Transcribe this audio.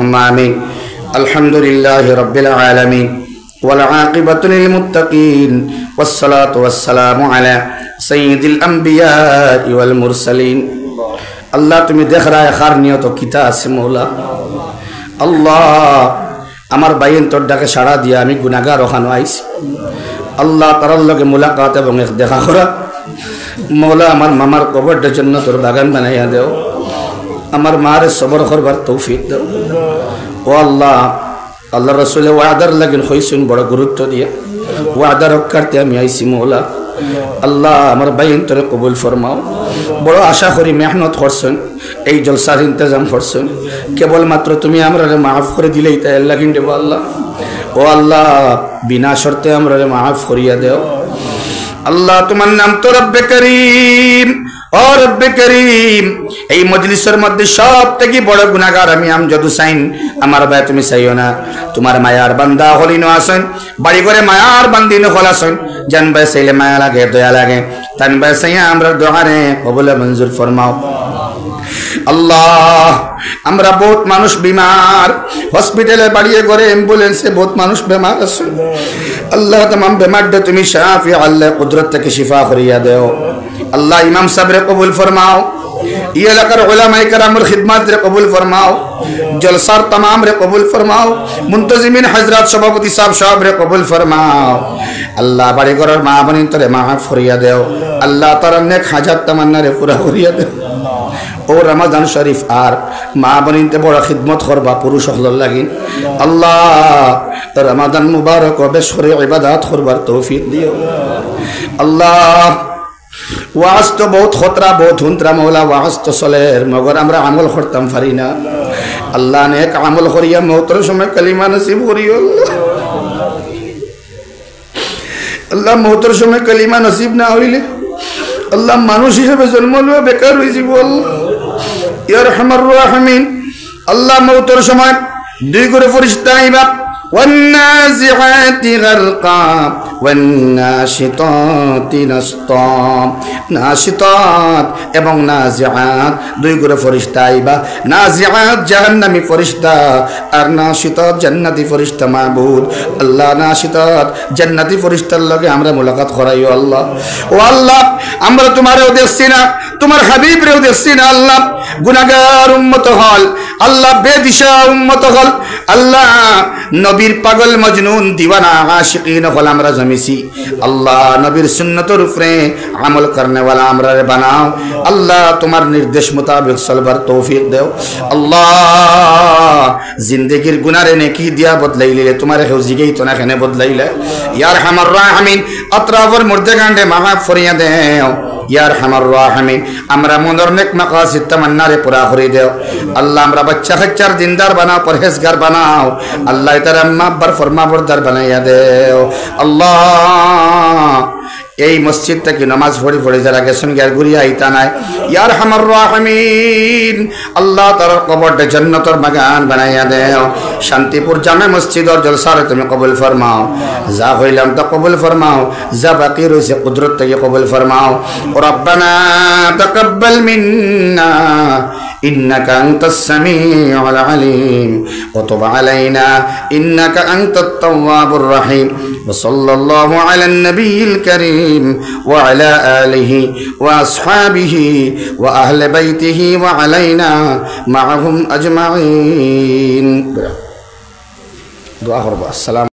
اللهم آمين الحمد لله رب العالمين والعاقبة للمتقين والصلاة والسلام على سيد الأنبياء والمرسلين আল্লাহ তুমি দেখ রায় খার নিয়ত কিতা আছে মৌলা আল্লাহ আমার বাইন তোর ডাকে সাড়া দিয়া আমি গুনাহগার ওখানে আইছি আল্লাহ তার লগে মুলাকাত এবং দেখা করা মৌলা আমার মামার কবরটার জন্য তোর বাগান বানাইয়া দেও আমার মার সবর করবার তৌফিক দাও ও আল্লাহ আল্লাহ রসুলের ওয়াদার লাগিন হইছেন বড় গুরুত্ব দিয়ে ওয়াদা রক্ষার্থে আমি আইছি মৌলা আল্লাহ আমার বাইন তোরে কবুল ফরমাও বড় আশা করি মেহনত করছেন এই জলসার ইন্তজাম করছেন কেবলমাত্র তুমি আমরা মাফ করে দিলেই তাই আল্লাহ কিনতে আল্লাহ ও আল্লাহ বিনা শর্তে আমরা মাফ করিয়া দেও আল্লাহ তোমার নাম তো রব্বে করিম ও রব্বে করিম এই মজলিসের মধ্যে সবথেকে বড় গুনাহগার আমি আমজাদ হুসাইন আমার ভাই তুমি চাইও না তোমার মায়ার বান্দা হলিনো আসেন বাড়ি করে মায়ার বান্দিনো হল আসেন জান ভাই চাইলে মায়া লাগে দয়া লাগে তান ভাই চাইয়া আমরা দোয়ারে কবুল মঞ্জুর ফরমাও আল্লাহ আমরা বহুত মানুষ বিমার হসপিটালে বাড়িয়ে করে অ্যাম্বুলেন্সে বহুত মানুষ বেমার আছে আল্লাহ तमाम বেমারটা তুমি শাফি আল্লাহ কুদরত থেকে শিফা করিয়া দাও আল্লাহ ইমাম সাহেবরে কবুল ফরমাও এই এলাকার উলামায়ে কেরামের খিদমত রে কবুল ফরমাও জলসার तमाम রে কবুল ফরমাও মুনতাজিমিন হযরত সভাপতি সাহেব সব রে কবুল ফরমাও আল্লাহ বাড়ি ঘরের মা বোন তরে মাফ করিয়া দাও আল্লাহ তার নেক হাজাত তামান্না রে পুরা করিয়া দাও ও রমাদান শরীফ আর মা বোনিনতে বড় খিদমত করবা পুরুষ হল লাগিন আল্লাহ রমাদান মুবারক বেশ করে ইবাদত করবার তৌফিক দিও আল্লাহ ওয়াজ তো বহুত খতরা বহুত হুন্তরা মৌলা ওয়াজ তো চলের মগর আমরা আমল করতাম পারি না আল্লাহ নেক আমল করিয়া মৌতের সময় কালিমা নসিব করিও আল্লাহ মৌতের সময় কালিমা নসিব না হইলে আল্লাহ মানুষ হিসেবে জন্ম লওয়া বেকার হয়ে যাব ইয়া আরহামার রাহিমিন আল্লাহ মৌতের সময় দুই করে ফেরেশতা আইবা ওয়ান্নাজিআতি গারকা ওয়ান্নাশিতাতি নাশতা নাশিতাত এবং নাজিআত দুই করে ফেরেশতা আইবা নাজিআত জাহান্নামী ফেরেশতা আর নাশিতাত জান্নাতি ফেরেশতা মাবুদ আল্লাহ নাশিতাত জান্নাতি ফেরেশতার লগে আমরা মুলাকাত করাইও আল্লাহ ও আল্লাহ আমরা তোমারও দেখছি না তোমার হাবিবরেও দেখছি না আল্লাহ গুনাহগার উম্মত হল আল্লাহ বেদিশা উম্মত হল আল্লাহ নবীর পাগল মজনুন দিওয়ানা আশিকিন হল আমরা জমিছি আল্লাহ নবীর সুন্নতের উপরে আমল করনে वाला আমরা বানাও আল্লাহ তোমার নির্দেশ মোতাবেক চলবার তৌফিক দাও আল্লাহ জিন্দেগীর গুনারে নেকি দিয়া বদলাইলে তোমার হেউজিগেই তো না কেন বদলাইলে ইয়া আরহামার রাহিমিন আতরাফের মধ্যে গান্ডে মাফ ফরিয়া দেও ইয়া আরহামার রাহিমিন আমরা মনের নেক মাকাসিদ তামান্নারে পুরা করে দাও আল্লাহ আমরা বাচ্চা কাচ্চার দিনদার বানাও পরহেজগার বানাও আল্লাহ তাআলা মাব্বার ফরমাবরদার বানাইয়া দেও আল্লাহ এই মসজিদ থেকে নামাজ পড়ি পড়ে যারা গেছেন গিয়ার ঘুরিয়া আইতা নাই ইয়া আরহামার রাহিমিন আল্লাহ তার কবরটা জান্নাতের বাগান বানাইয়া দেও শান্তিপুর জামে মসজিদের জলসারে তুমি কবুল ফরমাও যা হইলাম তা কবুল ফরমাও যা বাকি রয়েছে কুদরত থেকে কবুল ফরমাও রব্বানা তাকাব্বাল মিন্না ইন্নাকা আনতাস সামিউল আলিম ওয়া তুব আলাইনা ইন্নাকা আনতাত তাওয়াবুর রহিম ওয়া সাল্লাল্লাহু আলান নবিয়িল কারীম وعلى آله وأصحابه وأهل بيته وعلينا معهم أجمعين. دعاء السلام.